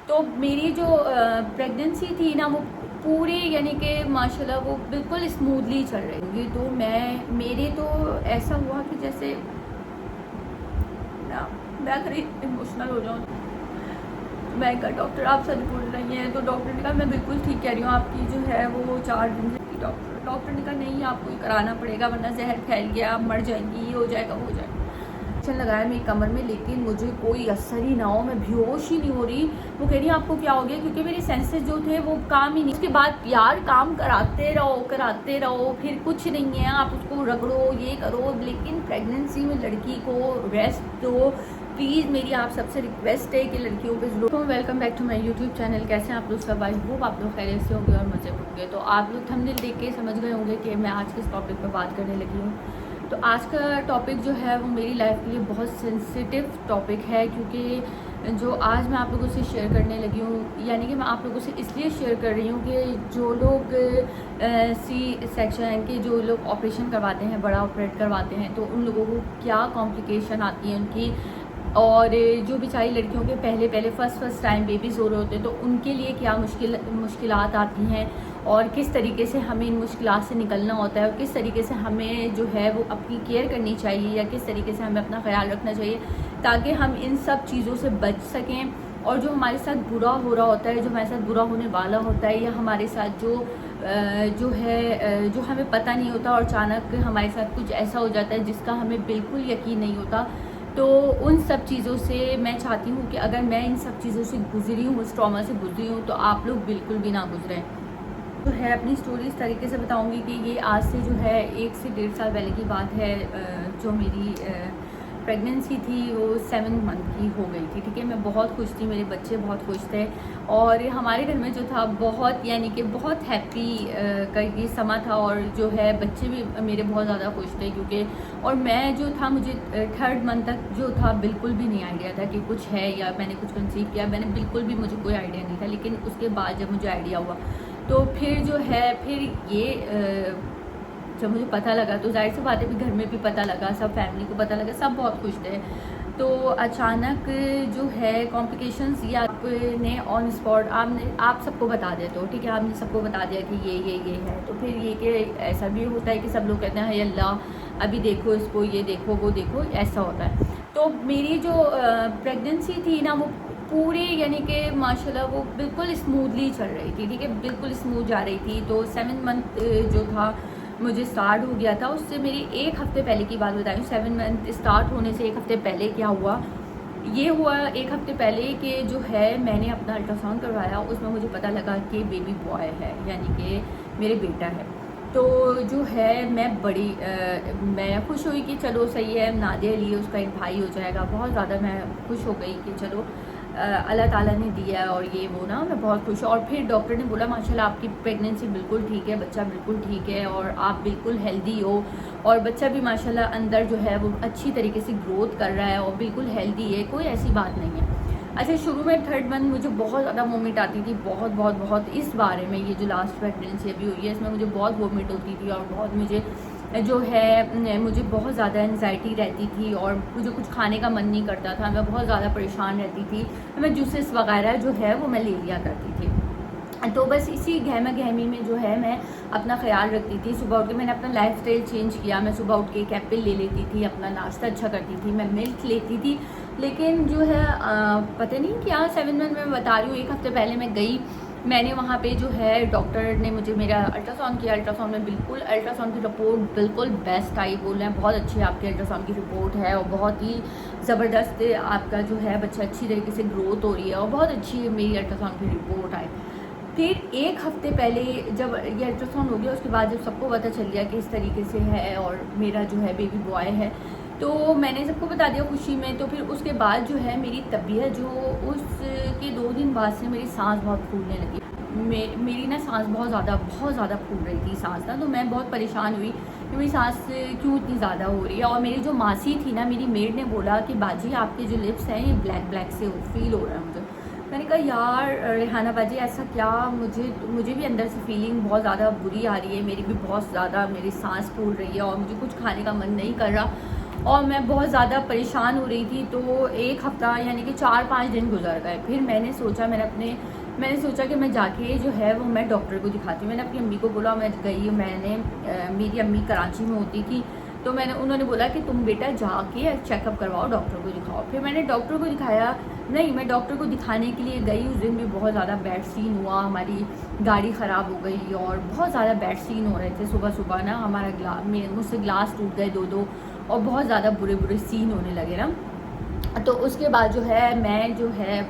तो मेरी जो प्रेगनेंसी थी ना वो पूरी यानी कि माशाल्लाह वो बिल्कुल स्मूथली चल रही थी। तो मेरे तो ऐसा हुआ कि जैसे ना मैं खरीद इमोशनल हो जाऊँ। मैं कहा डॉक्टर आप सच बोल रही हैं? तो डॉक्टर ने कहा मैं बिल्कुल ठीक कह रही हूँ, आपकी जो है वो 4 दिन से डॉक्टर ने कहा नहीं आपको ये कराना पड़ेगा वरना जहर फैल गया आप मर जाएंगी, ये हो जाएगा वो हो जाएगा। इंजेक्शन लगाया मेरी कमर में लेकिन मुझे कोई असर ही ना हो, मैं बेहोश ही नहीं हो रही। वो कह रही आपको क्या हो गया, क्योंकि मेरे सेंसेस जो थे वो काम ही नहीं। उसके बाद यार काम कराते रहो फिर कुछ नहीं है, आप उसको रगड़ो ये करो, लेकिन प्रेगनेंसी में लड़की को रेस्ट दो प्लीज़। मेरी आप सबसे रिक्वेस्ट है कि लड़कियों पे जरूर। Welcome back to my YouTube channel. कैसे हैं आप लोग सब? आई होप आप लोग खैरियत से होंगे और मज़े होंगे। तो आप लोग थंबनेल देख के समझ गए होंगे कि मैं आज किस टॉपिक पर बात करने लगी हूँ। तो आज का टॉपिक जो है वो मेरी लाइफ के लिए बहुत सेंसिटिव टॉपिक है, क्योंकि जो आज मैं आप लोगों से शेयर करने लगी हूँ, यानी कि मैं आप लोगों से इसलिए शेयर कर रही हूँ कि जो लोग सी सेक्शन के जो लोग ऑपरेशन करवाते हैं, बड़ा ऑपरेट करवाते हैं, तो उन लोगों को क्या कॉम्प्लिकेशन आती है उनकी, और जो बेचारी लड़कियों के पहले फर्स्ट टाइम बेबीज़ हो रहे होते हैं तो उनके लिए क्या मुश्किलात आती हैं, और किस तरीके से हमें इन मुश्किलात से निकलना होता है, और किस तरीके से हमें जो है वो अपनी केयर करनी चाहिए, या किस तरीके से हमें अपना ख्याल रखना चाहिए ताकि हम इन सब चीज़ों से बच सकें। और जो हमारे साथ बुरा हो रहा होता है, जो हमारे साथ बुरा होने वाला होता है, या हमारे साथ जो हमें पता नहीं होता और अचानक हमारे साथ कुछ ऐसा हो जाता है जिसका हमें बिल्कुल यकीन नहीं होता, तो उन सब चीज़ों से मैं चाहती हूँ कि अगर मैं इन सब चीज़ों से गुजरी हूँ, उस ट्रॉमा से गुजरी हूँ, तो आप लोग बिल्कुल भी ना गुजरें। तो है अपनी स्टोरी इस तरीके से बताऊँगी कि ये आज से जो है 1 से 1.5 साल पहले की बात है। जो मेरी प्रेगनेंसी थी वो 7 मंथ की हो गई थी, ठीक है। मैं बहुत खुश थी, मेरे बच्चे बहुत खुश थे, और हमारे घर में जो था बहुत यानी कि बहुत हैप्पी का ये समा था, और जो है बच्चे भी मेरे बहुत ज़्यादा खुश थे, क्योंकि और मैं जो था मुझे 3rd मंथ तक जो था बिल्कुल भी नहीं आइडिया था कि कुछ है या मैंने कुछ कंसीव किया, मैंने बिल्कुल भी मुझे कोई आइडिया नहीं था। लेकिन उसके बाद जब मुझे आइडिया हुआ तो फिर जो है फिर ये जब मुझे पता लगा तो जाहिर सी बात है भी घर में भी पता लगा, सब फैमिली को पता लगा, सब बहुत खुश थे। तो अचानक जो है कॉम्प्लिकेशंस ये आपने ऑन स्पॉट आप सबको बता देते हो, ठीक है, आपने सबको बता दिया कि ये है। तो फिर ये कि ऐसा भी होता है कि सब लोग कहते हैं हे अल्लाह अभी देखो इसको, ये देखो वो देखो, ऐसा होता है। तो मेरी जो प्रेगनेंसी थी ना वो पूरी यानी कि माशाल्लाह वो बिल्कुल स्मूथली चल रही थी, ठीक है, बिल्कुल स्मूथ जा रही थी। तो 7 मंथ जो था मुझे स्टार्ट हो गया था, उससे मेरी 1 हफ़्ते पहले की बात बताई हूँ। 7 मंथ स्टार्ट होने से 1 हफ़्ते पहले क्या हुआ, ये हुआ 1 हफ़्ते पहले कि जो है मैंने अपना अल्ट्रासाउंड करवाया, उसमें मुझे पता लगा कि बेबी बॉय है, यानी कि मेरे बेटा है। तो जो है मैं खुश हुई कि चलो सही है, नादिया लिए उसका एक भाई हो जाएगा। बहुत ज़्यादा मैं खुश हो गई कि चलो अल्लाह ताला ने दिया है, और ये वो ना मैं बहुत खुश हूँ। और फिर डॉक्टर ने बोला माशाल्लाह आपकी प्रेगनेंसी बिल्कुल ठीक है, बच्चा बिल्कुल ठीक है, और आप बिल्कुल हेल्दी हो, और बच्चा भी माशाल्लाह अंदर जो है वो अच्छी तरीके से ग्रोथ कर रहा है और बिल्कुल हेल्दी है, कोई ऐसी बात नहीं है। अच्छा, शुरू में 3rd मंथ मुझे बहुत ज़्यादा वोमिट आती थी, बहुत इस बारे में, ये जो लास्ट प्रेगनेंसी अभी हुई है इसमें मुझे बहुत वोमिट होती थी, और बहुत मुझे जो है मुझे बहुत ज़्यादा एंजाइटी रहती थी, और मुझे कुछ खाने का मन नहीं करता था, मैं बहुत ज़्यादा परेशान रहती थी। मैं जूसेस वगैरह जो है वो मैं ले लिया करती थी। तो बस इसी गहमा गहमी में जो है मैं अपना ख्याल रखती थी। सुबह उठ के मैंने अपना लाइफस्टाइल चेंज किया। मैं सुबह उठ के एक एप्पल ले लेती थी, अपना नाश्ता अच्छा करती थी, मैं मिल्क लेती थी। लेकिन जो है पता नहीं क्या 7 मंथ में बता रही हूँ, 1 हफ़्ते पहले मैं गई, मैंने वहाँ पे जो है डॉक्टर ने मुझे मेरा अल्ट्रासाउंड किया। अल्ट्रासाउंड में बिल्कुल अल्ट्रासाउंड की रिपोर्ट बिल्कुल बेस्ट आई, बोल रहे हैं बहुत अच्छी आपकी अल्ट्रासाउंड की रिपोर्ट है, और बहुत ही ज़बरदस्त आपका जो है बच्चा अच्छी तरीके से ग्रोथ हो रही है, और बहुत अच्छी मेरी अल्ट्रासाउंड की रिपोर्ट आई। फिर 1 हफ़्ते पहले जब ये अल्ट्रासाउंड हो गया, उसके बाद जब सबको पता चल गया कि इस तरीके से है और मेरा जो है बेबी बॉय है, तो मैंने सबको बता दिया खुशी में। तो फिर उसके बाद जो है मेरी तबीयत जो उसके 2 दिन बाद से मेरी सांस बहुत फूलने लगी। मेरी ना सांस बहुत ज़्यादा फूल रही थी सांस ना, तो मैं बहुत परेशान हुई कि मेरी सांस क्यों इतनी ज़्यादा हो रही है। और मेरी जो मासी थी ना, मेरी मेड ने बोला कि बाजी आपके जो लिप्स हैं ये ब्लैक से फील हो रहा है मुझे। मैंने कहा यार रेहाना बाजी ऐसा क्या, मुझे भी अंदर से फीलिंग बहुत ज़्यादा बुरी आ रही है, मेरी भी बहुत ज़्यादा मेरी सांस फूल रही है, और मुझे कुछ खाने का मन नहीं कर रहा। और मैं बहुत ज़्यादा परेशान हो रही थी। तो एक हफ़्ता यानी कि 4-5 दिन गुजर गए। फिर मैंने सोचा कि मैं जाके जो है वो मैं डॉक्टर को दिखाती हूँ। मैंने अपनी अम्मी को बोला, मैं गई, मेरी अम्मी कराची में होती थी, तो उन्होंने बोला कि तुम बेटा जाके चेकअप करवाओ, डॉक्टर को दिखाओ। फिर मैंने डॉक्टर को दिखाया। नहीं, मैं डॉक्टर को दिखाने के लिए गई, उस दिन भी बहुत ज़्यादा बैड सीन हुआ, हमारी गाड़ी ख़राब हो गई और बहुत ज़्यादा बैड सीन हो रहे थे। सुबह सुबह ना हमारा मुझसे ग्लास टूट गए 2-2 और बहुत ज़्यादा बुरे सीन होने लगे ना। तो उसके बाद जो है मैं जो है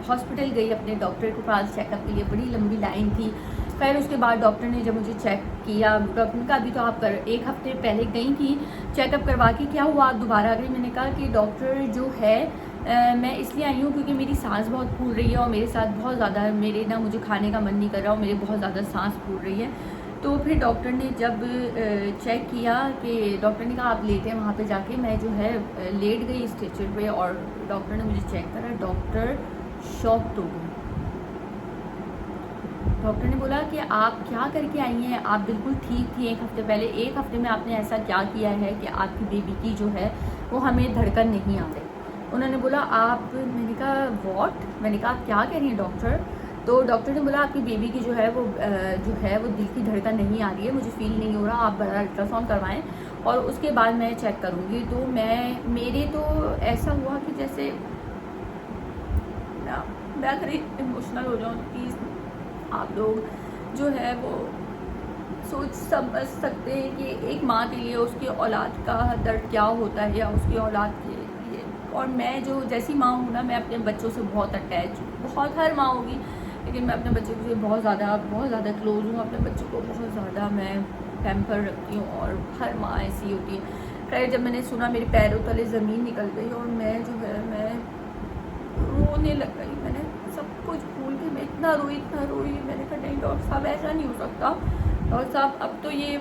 हॉस्पिटल गई अपने डॉक्टर के पास चेकअप के लिए। बड़ी लंबी लाइन थी। फिर उसके बाद डॉक्टर ने जब मुझे चेक किया, डॉक्टर ने कहा अभी तो आप एक हफ्ते पहले गई थी चेकअप करवा के, क्या हुआ आप दोबारा आ गई? मैंने कहा कि डॉक्टर जो है मैं इसलिए आई हूँ क्योंकि मेरी सांस बहुत फूल रही है और मेरे साथ बहुत ज़्यादा मुझे खाने का मन नहीं कर रहा और मेरे बहुत ज़्यादा सांस फूल रही है। तो फिर डॉक्टर ने जब चेक किया कि डॉक्टर ने कहा आप लेटे हैं वहाँ पे जाके, मैं जो है लेट गई स्ट्रेचर पे और डॉक्टर ने मुझे चेक करा। डॉक्टर शॉक्ड हो गई। डॉक्टर ने बोला कि आप क्या करके आई हैं, आप बिल्कुल ठीक थी एक हफ़्ते पहले, एक हफ़्ते में आपने ऐसा क्या किया है कि आपकी बेबी की जो है वो हमें धड़कन नहीं आ रही। उन्होंने बोला मैंने कहा व्हाट, मैंने कहा आप क्या कह रही हैं डॉक्टर? तो डॉक्टर ने बोला आपकी बेबी की जो है वो दिल की धड़कन नहीं आ रही है, मुझे फील नहीं हो रहा, आप बड़ा अल्ट्रासाउंड करवाएं और उसके बाद मैं चेक करूँगी। तो मेरे तो ऐसा हुआ कि जैसे मैं खरी इमोशनल हो जाऊँ। प्लीज़ आप लोग जो है वो सोच समझ सकते हैं कि एक माँ के लिए उसकी औलाद का दर्द क्या होता है या उसकी औलाद के लिए। और मैं जो जैसी माँ हूँ ना, मैं अपने बच्चों से बहुत अटैच हूँ, बहुत, हर माँ होगी, लेकिन मैं अपने बच्चों से बहुत ज़्यादा क्लोज हूँ। अपने बच्चों को बहुत ज़्यादा मैं पैम्पर रखती हूँ और हर माँ ऐसी होती है। खैर जब मैंने सुना मेरे पैरों तले ज़मीन निकल गई और मैं रोने लग गई। मैंने सब कुछ भूल के मैं इतना रोई। मैंने कहा नहीं डॉक्टर साहब ऐसा नहीं हो सकता, डॉक्टर साहब अब तो ये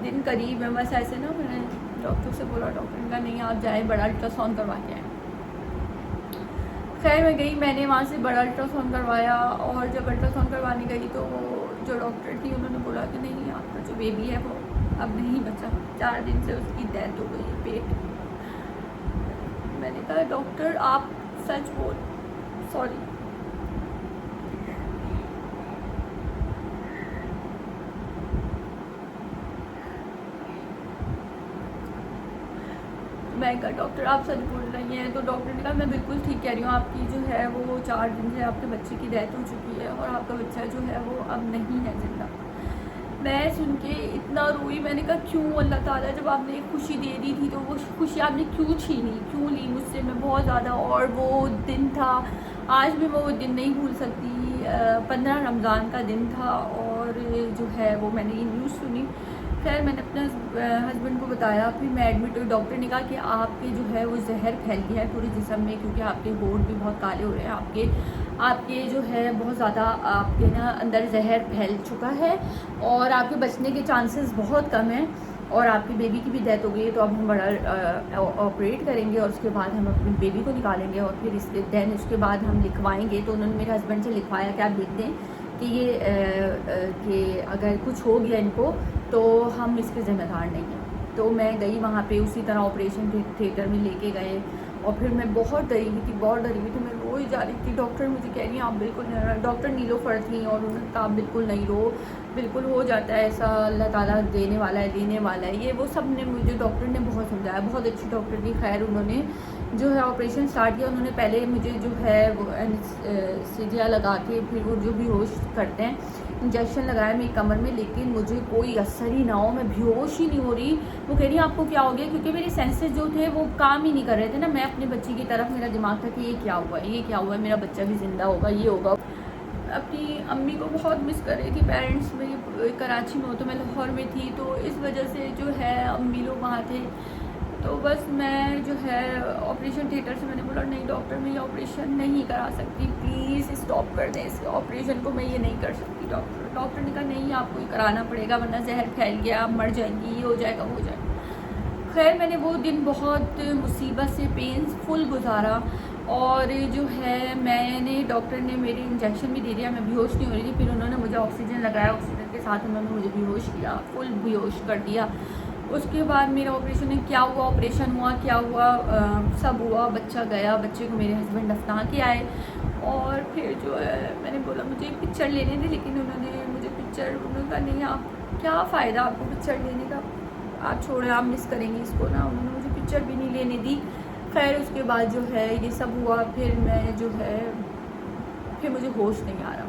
दिन करीब है, बस ऐसे ना। मैंने डॉक्टर से बोला, डॉक्टर ने कहा नहीं आप जाए बड़ा अल्ट्रासाउंड करवा के आए। खैर मैं गई, मैंने वहाँ से बड़ा अल्ट्रासाउंड करवाया और जब अल्ट्रासाउंड करवाने गई तो जो डॉक्टर थी उन्होंने बोला कि नहीं आपका जो बेबी है वो अब नहीं बचा, 4 दिन से उसकी डेथ हो गई है पेट। मैंने कहा डॉक्टर आप सच बोल, सॉरी। मैं कहा डॉक्टर आप सच बोल रही हैं? तो डॉक्टर ने कहा मैं बिल्कुल ठीक कह रही हूँ, आपकी जो है वो 4 दिन से आपके बच्चे की डेथ हो चुकी है और आपका बच्चा जो है वो अब नहीं है जिंदा। मैं सुन के इतना रोई। मैंने कहा क्यों अल्लाह ताला, जब आपने एक खुशी दे दी थी तो वो खुशी आपने क्यों छीनी, क्यों ली मुझसे? मैं बहुत ज़्यादा, और वो दिन था, आज भी मैं वो दिन नहीं भूल सकती। 15 रमज़ान का दिन था और जो है वो मैंने ये न्यूज़ सुनी। खैर मैंने अपने हस्बैंड को बताया, फिर मैं एडमिट हुई। डॉक्टर ने कहा कि आपके जो है वो जहर फैल गया है पूरे जिस्म में, क्योंकि आपके होंठ भी बहुत काले हो रहे हैं, आपके जो है बहुत ज़्यादा आपके ना अंदर जहर फैल चुका है और आपके बचने के चांसेस बहुत कम हैं और आपकी बेबी की भी डेथ हो गई है। तो अब हम बड़ा ऑपरेट करेंगे और उसके बाद हम अपनी बेबी को निकालेंगे और फिर उसके बाद हम लिखवाएंगे। तो उन्होंने मेरे हस्बैंड से लिखवाया कि आप लिख दें कि अगर कुछ हो गया इनको तो हम इसके ज़िम्मेदार नहीं हैं। तो मैं गई वहाँ पे, उसी तरह ऑपरेशन थिएटर में लेके गए और फिर मैं बहुत डरी हुई थी, मैं रो ही जा रही थी। डॉक्टर मुझे कह रही हैं आप बिल्कुल नहीं, डॉक्टर नीलोफर थी और उन्होंने कहा आप बिल्कुल नहीं रो, बिल्कुल हो जाता है ऐसा, अल्लाह ताला देने वाला है, ये वो सब ने मुझे डॉक्टर ने बहुत समझाया, बहुत अच्छी डॉक्टर थी। खैर उन्होंने जो है ऑपरेशन स्टार्ट किया। उन्होंने पहले मुझे जो है वो एनेस्थीसिया लगा के फिर वो जो बेहोश करते हैं इंजेक्शन लगाया मेरी कमर में, लेकिन मुझे कोई असर ही ना हो, मैं बेहोश ही नहीं हो रही। वो कह रही है आपको क्या हो गया, क्योंकि मेरे सेंसेस जो थे वो काम ही नहीं कर रहे थे ना। मैं अपने बच्चे की तरफ, मेरा दिमाग था कि ये क्या हुआ है, मेरा बच्चा भी ज़िंदा होगा, ये होगा। अपनी अम्मी को बहुत मिस कर रही थी। पेरेंट्स मेरी कराची में हो तो मैं लाहौर में थी, तो इस वजह से जो है अम्मी लोग वहाँ थे। तो बस मैं जो है ऑपरेशन थिएटर से मैंने बोला नहीं डॉक्टर मैं ये ऑपरेशन नहीं करा सकती, प्लीज़ स्टॉप कर दें इस ऑपरेशन को, मैं ये नहीं कर सकती। डॉक्टर ने कहा नहीं आपको ये कराना पड़ेगा वरना जहर फैल गया, आप मर जाएंगी, ये हो जाएगा वो हो जाएगा। खैर मैंने वो दिन बहुत मुसीबत से पेनफुल गुजारा और जो है मैंने डॉक्टर ने मेरे इंजेक्शन भी दे दिया, मैं बेहोश नहीं हो रही थी। फिर उन्होंने मुझे ऑक्सीजन लगाया, ऑक्सीजन के साथ उन्होंने मुझे बेहोश किया, फुल बेहोश कर दिया। उसके बाद मेरा ऑपरेशन है, क्या हुआ, ऑपरेशन हुआ, क्या हुआ, सब हुआ, बच्चा गया, बच्चे को मेरे हस्बैंड दफना के आए। और फिर जो है मैंने बोला मुझे एक पिक्चर लेने थे, लेकिन उन्होंने मुझे पिक्चर, उन्होंने कहा नहीं आप क्या फ़ायदा आपको पिक्चर लेने का, आप छोड़ें, आप मिस करेंगे इसको ना। उन्होंने मुझे पिक्चर भी नहीं लेने दी। खैर उसके बाद जो है ये सब हुआ। फिर मैं जो है फिर मुझे होश नहीं आ रहा,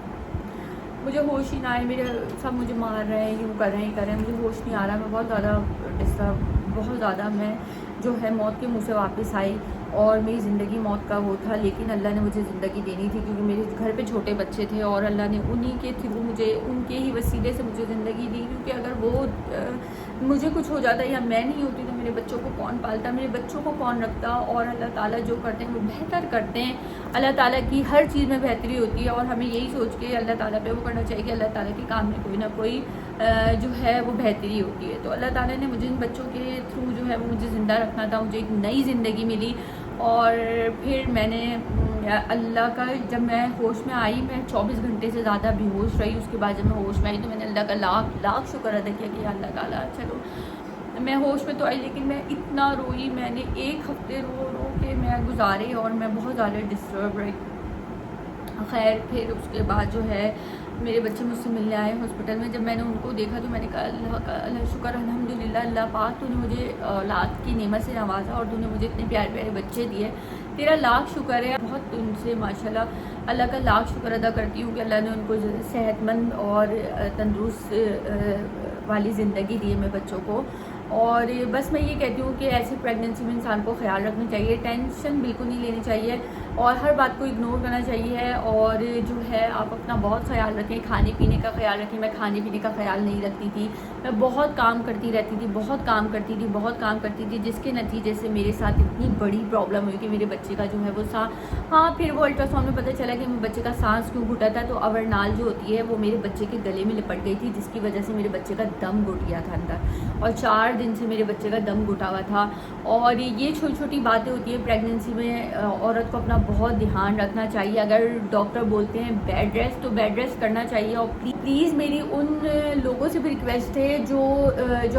मुझे होश ही ना आए, मेरे सब मुझे मार रहे हैं, यूँ कर रहे हैं, मुझे होश नहीं आ रहा। मैं बहुत ज़्यादा डिस्टर्ब, बहुत ज़्यादा मैं जो है मौत के मुंह से वापस आई। और मेरी ज़िंदगी मौत का वो था, लेकिन अल्लाह ने मुझे ज़िंदगी देनी थी, क्योंकि मेरे घर पे छोटे बच्चे थे और अल्लाह ने उन्हीं के थ्रू मुझे, उनके ही वसीले से मुझे ज़िंदगी दी। क्योंकि अगर वो मुझे कुछ हो जाता या मैं नहीं होती तो मेरे बच्चों को कौन पालता, मेरे बच्चों को कौन रखता। और अल्लाह ताला जो करते हैं वो बेहतर करते हैं। अल्लाह ताला की हर चीज़ में बेहतरी होती है और हमें यही सोच के अल्लाह ताला पे वो करना चाहिए कि अल्लाह ताला के काम में कोई ना कोई जो है वो बेहतरी होती है। तो अल्लाह ताला ने मुझे इन बच्चों के थ्रू जो है वो मुझे ज़िंदा रखना था, मुझे एक नई ज़िंदगी मिली। और फिर मैंने अल्लाह का, जब मैं होश में आई, मैं 24 घंटे से ज़्यादा बेहोश रही। उसके बाद जब मैं होश में आई तो मैंने अल्लाह का लाख लाख शुक्र अदा किया कि अल्लाह ताला चलो मैं होश में तो आई, लेकिन मैं इतना रोई, मैंने 1 हफ्ते रो रो के मैं गुजारे और मैं बहुत ज़्यादा डिस्टर्ब रही। खैर फिर उसके बाद जो है मेरे बच्चे मुझसे मिलने आए हॉस्पिटल में। जब मैंने उनको देखा तो मैंने कहा अल्लाह शुक्र अल्हम्दुलिल्लाह, अल्लाह पाक तूने मुझे औलाद की नेमत से नवाजा और तूने मुझे इतने प्यारे प्यारे बच्चे दिए, तेरा लाख शुक्र है। बहुत उनसे माशाल्लाह अल्लाह का लाख शुक्र अदा करती हूँ कि अल्लाह ने उनको सेहतमंद और तंदुरुस्त वाली ज़िंदगी दी है मेरे बच्चों को। और बस मैं ये कहती हूँ कि ऐसी प्रेगनेंसी में इंसान को ख्याल रखना चाहिए, टेंशन बिल्कुल नहीं लेनी चाहिए और हर बात को इग्नोर करना चाहिए। और जो है आप अपना बहुत ख्याल रखें, खाने पीने का ख्याल रखें। मैं खाने पीने का ख्याल नहीं रखती थी, मैं बहुत काम करती रहती थी, बहुत काम करती थी, जिसके नतीजे से मेरे साथ इतनी बड़ी प्रॉब्लम हुई कि मेरे बच्चे का जो है वो हाँ फिर वो अल्ट्रासाउंड में पता चला कि मेरे बच्चे का सांस क्यों घुटा था। तो अवरनाल जो होती है वो मेरे बच्चे के गले में लिपट गई थी, जिसकी वजह से मेरे बच्चे का दम घुट गया था अंदर और 4 दिन से मेरे बच्चे का दम घुटा हुआ था। और ये छोटी छोटी बातें होती है प्रेगनेंसी में, औरत को अपना बहुत ध्यान रखना चाहिए। अगर डॉक्टर बोलते हैं बेड रेस्ट तो बेड रेस्ट करना चाहिए। और प्लीज़ मेरी उन लोगों से भी रिक्वेस्ट है जो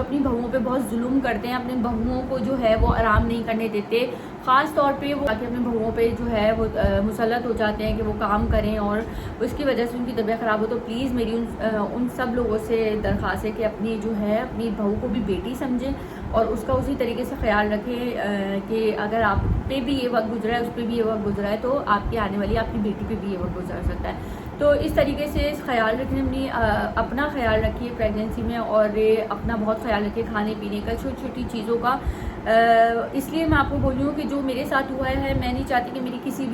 अपनी बहुओं पे बहुत जुल्म करते हैं, अपने बहुओं को जो है वो आराम नहीं करने देते, ख़ास तौर पे वो आके अपने बहुओं पे जो है वो मुसल्लत हो जाते हैं कि वो काम करें और उसकी वजह से उनकी तबीयत ख़राब हो। तो प्लीज़ मेरी उन सब लोगों से दरख्वास्त है कि अपनी जो है अपनी बहू को भी बेटी समझें और उसका उसी तरीके से ख्याल रखें कि अगर आप पे भी ये वक्त गुजरा है, उस पर भी ये वक्त गुजरा है, तो आपकी आने वाली आपकी बेटी पे भी ये वक्त गुजर सकता है। तो इस तरीके से ख्याल रखने, अपना ख्याल रखिए प्रेगनेंसी में और अपना बहुत ख्याल रखिए खाने पीने का, छोटी छोटी चीज़ों का। इसलिए मैं आपको बोल रही हूँ कि जो मेरे साथ हुआ है, मैं नहीं चाहती कि मेरी किसी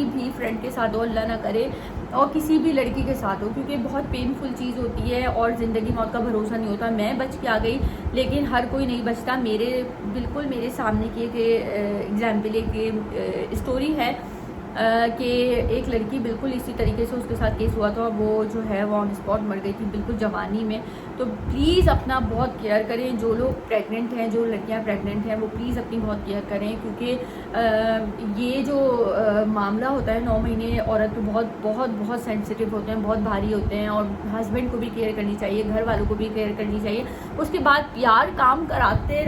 भी फ्रेंड के साथ हो, अल्लाह ना करे, और किसी भी लड़की के साथ हो, क्योंकि बहुत पेनफुल चीज़ होती है और ज़िंदगी मौत का भरोसा नहीं होता। मैं बच के आ गई, लेकिन हर कोई नहीं बचता। बिल्कुल मेरे सामने की एक एग्जाम्पल, एक स्टोरी है कि एक लड़की बिल्कुल इसी तरीके से उसके साथ केस हुआ था, वो जो है वो ऑन स्पॉट मर गई थी बिल्कुल जवानी में। तो प्लीज़ अपना बहुत केयर करें, जो लोग प्रेग्नेंट हैं, जो लड़कियां प्रेग्नेंट हैं, वो प्लीज़ अपनी बहुत केयर करें, क्योंकि ये जो मामला होता है 9 महीने, औरत तो बहुत बहुत बहुत सेंसिटिव होते हैं, बहुत भारी होते हैं और हस्बैंड को भी केयर करनी चाहिए, घर वालों को भी केयर करनी चाहिए। उसके बाद यार काम कराते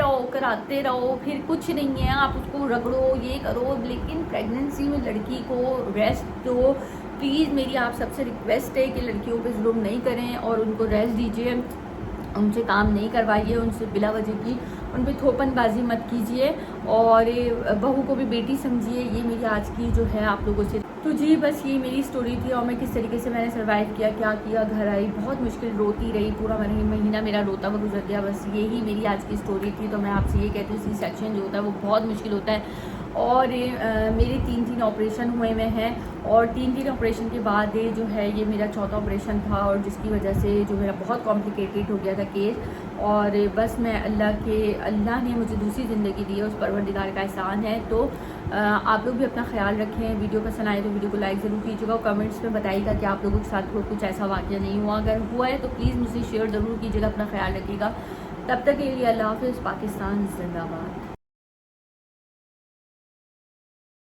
रहो, फिर कुछ नहीं है, आप उसको रगड़ो, ये करो, लेकिन प्रेगनेंसी में लड़की को रेस्ट दो। प्लीज़ मेरी आप सबसे रिक्वेस्ट है कि लड़कियों पे जुल्म नहीं करें और उनको रेस्ट दीजिए, उनसे काम नहीं करवाइए, उनसे बिला वजह की उन पर थोपनबाजी मत कीजिए और बहू को भी बेटी समझिए। ये मेरी आज की जो है आप लोगों से, तो जी बस ये मेरी स्टोरी थी और मैं किस तरीके से मैंने सर्वाइव किया, क्या किया, घर आई, बहुत मुश्किल, रोती रही, पूरा महीना मेरा रोता हुआ गुजर गया। बस यही मेरी आज की स्टोरी थी। तो मैं आपसे ये कहती हूँ सी सेक्शन जो होता है वो बहुत मुश्किल होता है और मेरे 3 ऑपरेशन हुए हुए हैं और 3 ऑपरेशन के बाद जो है ये मेरा 4था ऑपरेशन था और जिसकी वजह से जो मेरा बहुत कॉम्प्लिकेटेड हो गया था केस। और बस मैं अल्लाह ने मुझे दूसरी ज़िंदगी दी है, उस परवरदिगार का एहसान है। तो आप लोग भी अपना ख्याल रखें। वीडियो पसंद आए तो वीडियो को लाइक ज़रूर कीजिएगा और कमेंट्स में बताइएगा कि आप लोगों के साथ कुछ ऐसा वाक़या नहीं हुआ। अगर हुआ है तो प्लीज़ मुझसे शेयर ज़रूर कीजिएगा, अपना ख्याल रखिएगा। तब तक के लिए अल्लाह हाफ़िज़। पाकिस्तान जिंदाबाद।